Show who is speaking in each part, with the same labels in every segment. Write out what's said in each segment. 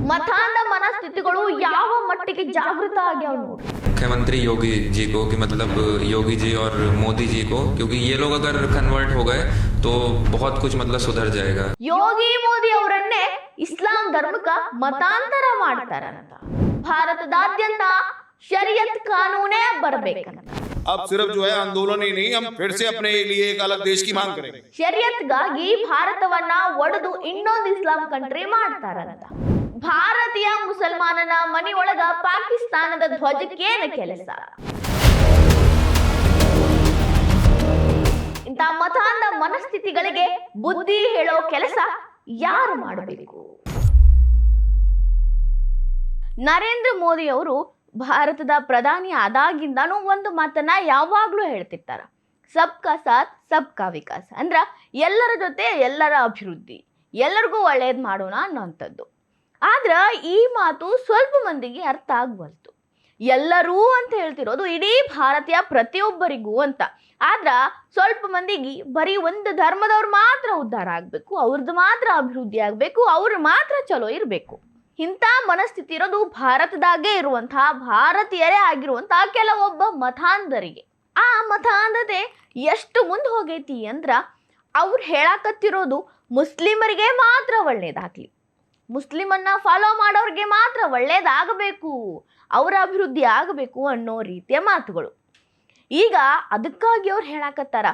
Speaker 1: ಮತಾಂಧ ಮನಸ್ಥಿತಿಗಳು ಯಾವ ಮಟ್ಟಿಗೆ ಜಾಗೃತ ಆಗ್ಯಾವ ನೋಡಿ.
Speaker 2: मुख्यमंत्री योगी जी को कि मतलब योगी जी और मोदी जी को, क्योंकि ये लोग अगर कन्वर्ट हो गए तो बहुत कुछ मतलब सुधर जाएगा.
Speaker 1: ಯೋಗಿ ಮೋದಿ ಅವರನ್ನೇ ಇಸ್ಲಾಂ ಧರ್ಮಕ್ಕ ಮತಾಂತರ ಮಾಡ್ತಾರಂತ. ಭಾರತದಾದ್ಯಂತ ಶರಿಯತ್ ಕಾನೂನೇ ಬರಬೇಕಂತ.
Speaker 3: अब सिर्फ जो है आंदोलन ही नहीं, हम फिर से अपने लिए एक अलग देश की मांग करेंगे.
Speaker 1: ಶರಿಯತ್ಗಾಗಿ ಭಾರತವನ್ನ ಒಡೆದು ಇನ್ನೊಂದು ಇಸ್ಲಾಂ ಕಂಟ್ರಿ ಮಾಡ್ತಾರಂತ. ಭಾರತೀಯ ಮುಸಲ್ಮಾನನ ಮನೆಯೊಳಗ ಪಾಕಿಸ್ತಾನದ ಧ್ವಜಕ್ಕೇನು ಕೆಲಸ? ಇಂಥ ಮತಾಂಧ ಮನಸ್ಥಿತಿಗಳಿಗೆ ಬುದ್ಧಿ ಹೇಳೋ ಕೆಲಸ ಯಾರು ಮಾಡಬೇಕು? ನರೇಂದ್ರ ಮೋದಿ ಅವರು ಭಾರತದ ಪ್ರಧಾನಿ ಆದಾಗಿಂದಾನು ಒಂದು ಮಾತನ್ನ ಯಾವಾಗ್ಲೂ ಹೇಳ್ತಿರ್ತಾರ, ಸಬ್ಕಾ ಸಾಥ್ ಸಬ್ಕಾ ವಿಕಾಸ್. ಅಂದ್ರ ಎಲ್ಲರ ಜೊತೆ ಎಲ್ಲರ ಅಭಿವೃದ್ಧಿ, ಎಲ್ಲರಿಗೂ ಒಳ್ಳೇದ್ ಮಾಡೋಣ ಅನ್ನೋಂಥದ್ದು. ಆದ್ರ ಈ ಮಾತು ಸ್ವಲ್ಪ ಮಂದಿಗೆ ಅರ್ಥ ಆಗ್ಬಲ್ತು. ಎಲ್ಲರೂ ಅಂತ ಹೇಳ್ತಿರೋದು ಇಡೀ ಭಾರತೀಯ ಪ್ರತಿಯೊಬ್ಬರಿಗೂ ಅಂತ. ಆದ್ರ ಸ್ವಲ್ಪ ಮಂದಿಗೆ ಬರೀ ಒಂದು ಧರ್ಮದವ್ರು ಮಾತ್ರ ಉದ್ಧಾರ ಆಗ್ಬೇಕು, ಅವ್ರದ್ದು ಮಾತ್ರ ಅಭಿವೃದ್ಧಿ ಆಗ್ಬೇಕು, ಅವ್ರು ಮಾತ್ರ ಚಲೋ ಇರಬೇಕು. ಇಂಥ ಮನಸ್ಥಿತಿ ಇರೋದು ಭಾರತದಾಗೆ ಇರುವಂತಹ ಭಾರತೀಯರೇ ಆಗಿರುವಂತಹ ಕೆಲವೊಬ್ಬ ಮತಾಂಧರಿಗೆ. ಆ ಮತಾಂಧತೆ ಎಷ್ಟು ಮುಂದೆ ಹೋಗೈತಿ ಅಂದ್ರ ಅವ್ರು ಹೇಳಾಕತ್ತಿರೋದು ಮುಸ್ಲಿಮರಿಗೆ ಮಾತ್ರ ಒಳ್ಳೇದಾಗ್ಲಿ, ಮುಸ್ಲಿಮನ್ನ ಫಾಲೋ ಮಾಡೋರಿಗೆ ಮಾತ್ರ ಒಳ್ಳೇದಾಗಬೇಕು, ಅವರ ಅಭಿವೃದ್ಧಿ ಆಗಬೇಕು ಅನ್ನೋ ರೀತಿಯ ಮಾತುಗಳು. ಈಗ ಅದಕ್ಕಾಗಿ ಅವ್ರು ಹೇಳಾಕತ್ತಾರ,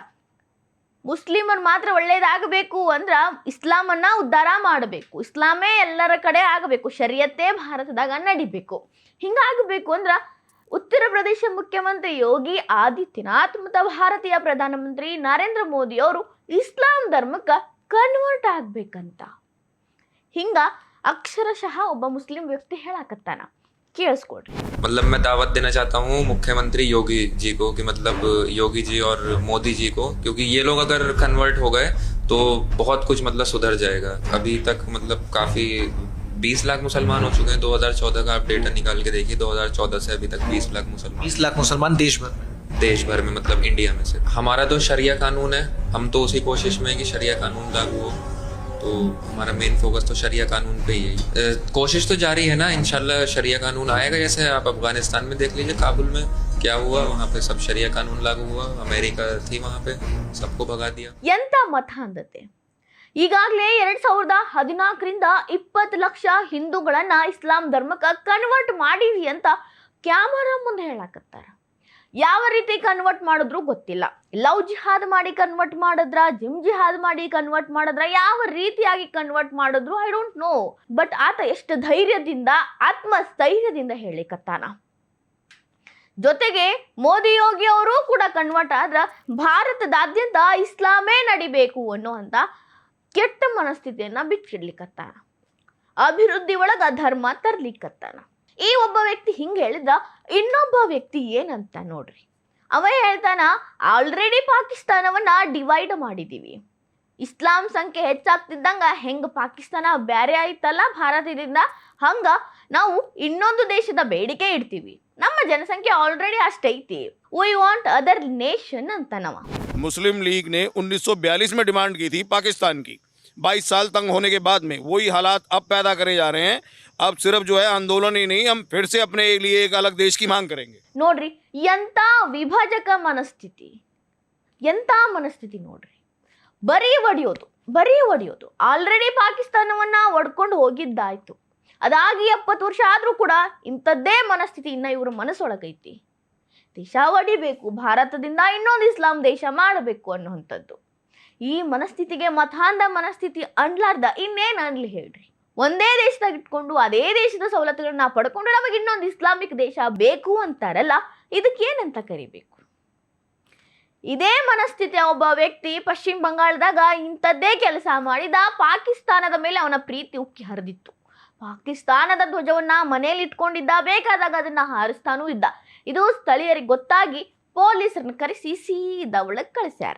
Speaker 1: ಮುಸ್ಲಿಮರ್ ಮಾತ್ರ ಒಳ್ಳೇದಾಗಬೇಕು ಅಂದ್ರ ಇಸ್ಲಾಮನ್ನ ಉದ್ಧಾರ ಮಾಡಬೇಕು, ಇಸ್ಲಾಮೇ ಎಲ್ಲರ ಕಡೆ ಆಗಬೇಕು, ಶರಿಯತ್ತೇ ಭಾರತದಾಗ ನಡಿಬೇಕು. ಹಿಂಗಾಗಬೇಕು ಅಂದ್ರ ಉತ್ತರ ಪ್ರದೇಶ ಮುಖ್ಯಮಂತ್ರಿ ಯೋಗಿ ಆದಿತ್ಯನಾಥ್ ಮತ್ತು ಭಾರತೀಯ ಪ್ರಧಾನಮಂತ್ರಿ ನರೇಂದ್ರ ಮೋದಿ ಅವರು ಇಸ್ಲಾಂ ಧರ್ಮಕ್ಕೆ ಕನ್ವರ್ಟ್ ಆಗ್ಬೇಕಂತ ಹಿಂಗ ಅಕ್ಷರಶಃ ಒಬ್ಬ ಮುಸ್ಲಿಂ ವ್ಯಕ್ತಿ ಹೇಳಾಕತ್ತಾನ. ಕೇಳಿಸ್ಕೊಡ್ರಿ.
Speaker 2: मतलब मैं दावत देना चाहता हूँ मुख्यमंत्री योगी जी को कि मतलब योगी जी और मोदी जी को, क्योंकि ये लोग अगर कन्वर्ट हो गए तो बहुत कुछ मतलब सुधर जाएगा. अभी तक मतलब काफी 20 लाख मुसलमान हो चुके हैं. 2014 का आप डेटा निकाल के देखिए, 2014 से अभी तक 20 लाख मुसलमान देश भर में मतलब इंडिया में से. हमारा तो शरिया कानून है, हम तो उसी कोशिश में है कि शरिया कानून लागू हो, तो हमारा मेन फोकस तो शरिया कानून पे ही है. कोशिश तो जारी है ना, इंशाल्लाह शरिया कानून आएगा. जैसे आप अफगानिस्तान में देख लीजिए, काबुल में क्या हुआ, वहाँ पे सब शरिया कानून लागू हुआ. अमेरिका थी वहाँ पे, सबको भगा दिया.
Speaker 1: ಎಂತ ಮತಾಂಧತೆ! ಈಗಾಗಲೇ 2014ರಿಂದ 20 ಲಕ್ಷ ಹಿಂದೂಗಳನ್ನ ಇಸ್ಲಾಂ ಧರ್ಮಕ್ಕೆ ಕನ್ವರ್ಟ್ ಮಾಡಿವಿ ಅಂತ ಕ್ಯಾಮರಾ ಮುಂದೆ ಹೇಳಾಕತ್ತಾರ. ಯಾವ ರೀತಿ ಕನ್ವರ್ಟ್ ಮಾಡಿದ್ರು ಗೊತ್ತಿಲ್ಲ. ಲವ್ ಜಿಹಾದ್ ಮಾಡಿ ಕನ್ವರ್ಟ್ ಮಾಡಿದ್ರ, ಜಿಮ್ ಜಿಹಾದ್ ಮಾಡಿ ಕನ್ವರ್ಟ್ ಮಾಡಿದ್ರ, ಯಾವ ರೀತಿಯಾಗಿ ಕನ್ವರ್ಟ್ ಮಾಡಿದ್ರು ಐ ಡೋಂಟ್ ನೋ. ಬಟ್ ಆತ ಎಷ್ಟು ಧೈರ್ಯದಿಂದ, ಆತ್ಮಸ್ಥೈರ್ಯದಿಂದ ಹೇಳಿಕತ್ತಾನ. ಜೊತೆಗೆ ಮೋದಿ ಯೋಗಿ ಅವರು ಕೂಡ ಕನ್ವರ್ಟ್ ಆದ್ರ ಭಾರತದಾದ್ಯಂತ ಇಸ್ಲಾಮೇ ನಡಿಬೇಕು ಅನ್ನುವಂತ ಕೆಟ್ಟ ಮನಸ್ಥಿತಿಯನ್ನ ಬಿಚ್ಚಿಡ್ಲಿಕ್ಕತ್ತಾನ. ಅಭಿವೃದ್ಧಿ ಒಳಗ ಧರ್ಮ ತರ್ಲಿಕ್ಕತ್ತಾನ. ಈ ಒಬ್ಬ ವ್ಯಕ್ತಿ ಹಿಂಗೆ ಹೇಳಿದ, ಇನ್ನೊಬ್ಬ ವ್ಯಕ್ತಿ ಏನಂತ ನೋಡ್ರಿ. ಅವ ಹೇಳ್ತಾನ, ಆಲ್ರೆಡಿ ಪಾಕಿಸ್ತಾನವನ್ನ ಡಿವೈಡ್ ಮಾಡಿದೀವಿ, ಇಸ್ಲಾಂ ಸಂಖ್ಯೆ ಹೆಚ್ಚಾಗ್ತಿದ್ದಂಗ ಹೆಂಗ ಪಾಕಿಸ್ತಾನ ಬ್ಯಾರೆ ಆಯ್ತಲ್ಲ ಭಾರತದಿಂದ, ಹಂಗ ನಾವು ಇನ್ನೊಂದು ದೇಶದ ಬೇಡಿಕೆ ಇಡ್ತೀವಿ, ನಮ್ಮ ಜನಸಂಖ್ಯೆ ಆಲ್ರೆಡಿ ಅಷ್ಟೈತಿ, ವಿ ವಾಂಟ್ ಅದರ್ ನೇಷನ್ ಅಂತ. ನವ
Speaker 3: मुस्लिम लीग ने 1942 में डिमांड की थी पाकिस्तान की. 22 साल तंग होने के बाद में वही हालात अब पैदा करे जा रहे हैं. अब सिर्फ जो है आंदोलन ही नहीं, हम फिर से अपने लिए एक अलग देश की मांग करेंगे.
Speaker 1: ನೋಡ್ರಿ, ಎಂತ ವಿಭಜಕ ಮನಸ್ಥಿತಿ, ಎಂತ ಮನಸ್ಥಿತಿ ನೋಡ್ರಿ. ಬರೀ ಒಡೆಯೋದು. ಆಲ್ರೆಡಿ ಪಾಕಿಸ್ತಾನವನ್ನ ಒಡ್ಕೊಂಡು ಹೋಗಿದ್ದಾಯ್ತು, ಅದಾಗಿ 70 ವರ್ಷ ಆದ್ರೂ ಕೂಡ ಇಂಥದ್ದೇ ಮನಸ್ಥಿತಿ ಇನ್ನ ಇವ್ರ ಮನಸ್ಸೊಳಗೈತಿ. ದೇಶ ಒಡಿಬೇಕು, ಭಾರತದಿಂದ ಇನ್ನೊಂದು ಇಸ್ಲಾಂ ದೇಶ ಮಾಡಬೇಕು ಅನ್ನುವಂಥದ್ದು. ಈ ಮನಸ್ಥಿತಿಗೆ ಮತಾಂಧ ಮನಸ್ಥಿತಿ ಅನ್ಲಾರ್ದ ಇನ್ನೇನು ಅನ್ಲಿ ಹೇಳ್ರಿ. ಒಂದೇ ದೇಶದಾಗ ಇಟ್ಕೊಂಡು ಅದೇ ದೇಶದ ಸವಲತ್ತುಗಳನ್ನ ಪಡ್ಕೊಂಡು ನಮಗೆ ಇನ್ನೊಂದು ಇಸ್ಲಾಮಿಕ್ ದೇಶ ಬೇಕು ಅಂತಾರಲ್ಲ, ಇದಕ್ಕೇನಂತ ಕರಿಬೇಕು? ಇದೇ ಮನಸ್ಥಿತಿಯ ಒಬ್ಬ ವ್ಯಕ್ತಿ ಪಶ್ಚಿಮ ಬಂಗಾಳದಾಗ ಇಂಥದ್ದೇ ಕೆಲಸ ಮಾಡಿದ. ಪಾಕಿಸ್ತಾನದ ಮೇಲೆ ಅವನ ಪ್ರೀತಿ ಉಕ್ಕಿ ಹರಿದಿತ್ತು. ಪಾಕಿಸ್ತಾನದ ಧ್ವಜವನ್ನ ಮನೆಯಲ್ಲಿ ಇಟ್ಕೊಂಡಿದ್ದ, ಬೇಕಾದಾಗ ಅದನ್ನ ಹಾರಿಸ್ತಾನೂ ಇದ್ದ. ಇದು ಸ್ಥಳೀಯರಿಗೆ ಗೊತ್ತಾಗಿ ಪೊಲೀಸರನ್ನ ಕರೆಸಿ ಸೀದಾ ಒಳಗೆ ಕಳಿಸ್ಯಾರ.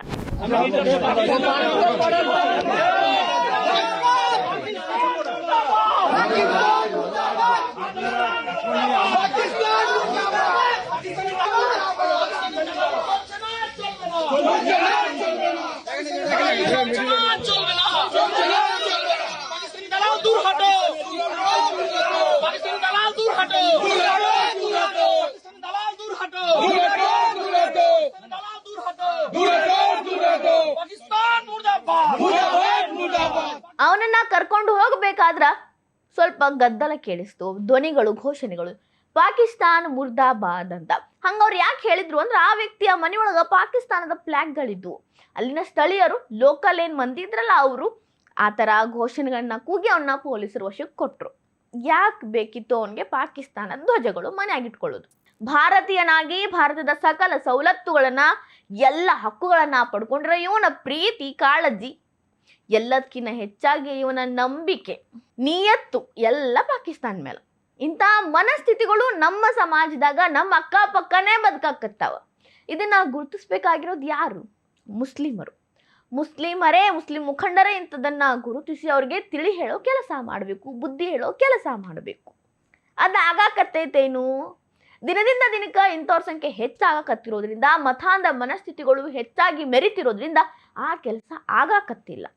Speaker 1: ಸ್ವಲ್ಪ ಗದ್ದಲ ಕೇಳಿಸ್ತು, ಧ್ವನಿಗಳು, ಘೋಷಣೆಗಳು, ಪಾಕಿಸ್ತಾನ್ ಮುರ್ದಾಬಾದ್ ಅಂತ. ಹಂಗವ್ರು ಯಾಕೆ ಹೇಳಿದ್ರು ಅಂದ್ರೆ ಆ ವ್ಯಕ್ತಿಯ ಮನೆಯೊಳಗ ಪಾಕಿಸ್ತಾನದ ಫ್ಲಾಗ್ಗಳಿದ್ವು. ಅಲ್ಲಿನ ಸ್ಥಳೀಯರು, ಲೋಕಲ್ ಏನ್ ಮಂದಿ ಇದ್ರಲ್ಲ, ಅವರು ಆ ಥರ ಘೋಷಣೆಗಳನ್ನ ಕೂಗಿ ಅವನ್ನ ಪೊಲೀಸರು ವಶಕ್ಕೆ ಕೊಟ್ರು. ಯಾಕೆ ಬೇಕಿತ್ತು ಅವನಿಗೆ ಪಾಕಿಸ್ತಾನದ ಧ್ವಜಗಳು ಮನೆಯಾಗಿಟ್ಕೊಳ್ಳೋದು? ಭಾರತೀಯನಾಗಿ ಭಾರತದ ಸಕಲ ಸವಲತ್ತುಗಳನ್ನ, ಎಲ್ಲ ಹಕ್ಕುಗಳನ್ನ ಪಡ್ಕೊಂಡಿರೋ ಇವನ ಪ್ರೀತಿ, ಕಾಳಜಿ, ಎಲ್ಲದಕ್ಕಿಂತ ಹೆಚ್ಚಾಗಿ ಇವನ ನಂಬಿಕೆ, ನಿಯತ್ತು ಎಲ್ಲ ಪಾಕಿಸ್ತಾನ ಮೇಲೆ. ಇಂಥ ಮನಸ್ಥಿತಿಗಳು ನಮ್ಮ ಸಮಾಜದಾಗ ನಮ್ಮ ಅಕ್ಕಪಕ್ಕನೇ ಬದುಕಾಕತ್ತಾವ. ಇದನ್ನ ಗುರುತಿಸ್ಬೇಕಾಗಿರೋದು ಯಾರು? ಮುಸ್ಲಿಮರು. ಮುಸ್ಲಿಂ ಮುಖಂಡರೇ ಇಂಥದನ್ನ ಗುರುತಿಸಿ ಅವ್ರಿಗೆ ತಿಳಿ ಹೇಳೋ ಕೆಲಸ ಮಾಡಬೇಕು, ಬುದ್ಧಿ ಹೇಳೋ ಕೆಲಸ ಮಾಡಬೇಕು. ಅದಾಗಕತ್ತೈತೇನು? ದಿನದಿಂದ ದಿನಕ್ಕೆ ಇಂಥವ್ರ ಸಂಖ್ಯೆ ಹೆಚ್ಚಾಗಕತ್ತಿರೋದ್ರಿಂದ, ಮತಾಂಧ ಮನಸ್ಥಿತಿಗಳು ಹೆಚ್ಚಾಗಿ ಮೆರಿತಿರೋದ್ರಿಂದ ಆ ಕೆಲಸ ಆಗಾಕತ್ತಿಲ್ಲ.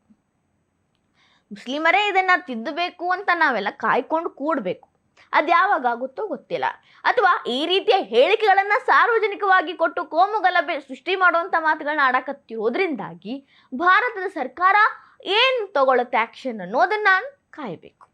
Speaker 1: ಮುಸ್ಲಿಮರೇ ಇದನ್ನ ತಿದ್ದಬೇಕು ಅಂತ ನಾವೆಲ್ಲ ಕಾಯ್ಕೊಂಡು ಕೂಡಬೇಕು. ಅದ್ಯಾವಾಗ ಆಗುತ್ತೋ ಗೊತ್ತಿಲ್ಲ. ಅಥವಾ ಈ ರೀತಿಯ ಹೇಳಿಕೆಗಳನ್ನ ಸಾರ್ವಜನಿಕವಾಗಿ ಕೊಟ್ಟು ಕೋಮುಗಲಭೆ ಸೃಷ್ಟಿ ಮಾಡುವಂತ ಮಾತುಗಳನ್ನ ಆಡಕತ್ತಿರೋದ್ರಿಂದಾಗಿ ಭಾರತದ ಸರ್ಕಾರ ಏನ್ ತಗೊಳತ್ತೆ ಆಕ್ಷನ್ ಅನ್ನೋದನ್ನ ಕಾಯಬೇಕು.